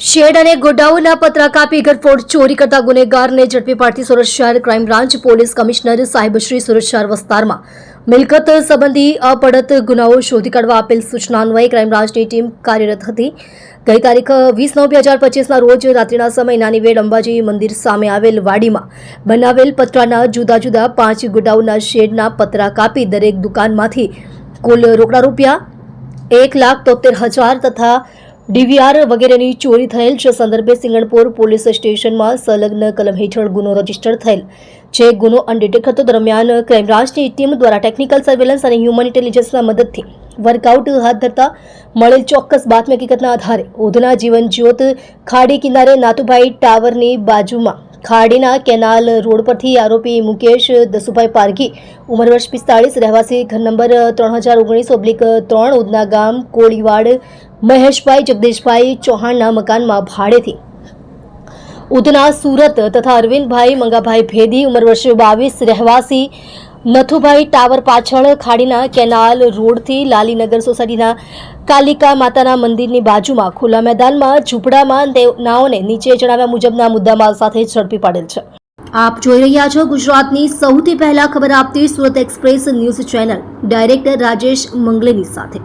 Shade અને ગોડાઉનના પતરા કાપી ઘરફોડ ચોરી કરતા ગુનેગારને ઝડપી પાડતી સુરત શહેર ક્રાઇમ બ્રાન્ચ પોલીસ કમિશનર સાહેબ શ્રી સુરત શહેર વિસ્તારમાં મિલકત સંબંધી અપડત ગુનાઓ શોધી કાઢવા આપેલ સૂચના અન્વયે ક્રાઇમ બ્રાન્ચની ટીમ કાર્યરત હતી। ગઈ તારીખ 20/9/2025ના રોજ રાત્રિના સમયે નાની વેડ અંબાજી મંદિર સામે આવેલ વાડીમાં બનાવેલ પતરાના જુદા જુદા 5 ગોડાઉનના શેડના પતરા કાપી દરેક દુકાનમાંથી કુલ રોકડા રૂપિયા 1,73,000 તથા ડીવીઆર વગેરેની ચોરી થયેલ છે। સંદર્ભે સિંગણપુર પોલીસ સ્ટેશનમાં સંલગ્ન કલમ હેઠળ ગુનો રજીસ્ટર થયેલ છે। ગુનો અનડિટેક્ટ હતો। દરમિયાન ક્રાઇમ બ્રાન્ચની ટીમ દ્વારા ટેકનિકલ સર્વેલન્સ અને હ્યુમન ઇન્ટેલિજન્સના મદદથી વર્કઆઉટ હાથ ધરતા મળેલ ચોક્કસ બાતમી હકીકતના આધારે ઉધના જીવન જ્યોત ખાડી કિનારે નાતુભાઈ ટાવરની બાજુમાં ખાડીના કેનાલ રોડ પરથી આરોપી મુકેશ દસુભાઈ પારઘી ઉંમર વર્ષ 45 રહેવાસી ઘર નંબર 3019/3 ઉધના ગામ કોળીવાડ મહેશભાઈ જગદીશભાઈ ચૌહાણના મકાનમાં ભાડેથી ઉધના સુરત તથા અરવિંદભાઈ મંગાભાઈ ભેદી ઉંમર વર્ષ 22 રહેવાસી નથુભાઈ ટાવર પાછળ ખાડીના કેનાલ રોડથી લાલીનગર સોસાયટીના કાલિકા માતાના મંદિરની બાજુમાં ખુલ્લા મેદાનમાં ઝૂંપડામાં નાઓને નીચે જણાવ્યા મુજબના મુદ્દામાલ સાથે ઝડપી પાડેલ છે। આપ જોઈ રહ્યા છો ગુજરાતની સૌથી પહેલા ખબર આપતી Surat express news channel director Rajesh મંગલેની સાથે।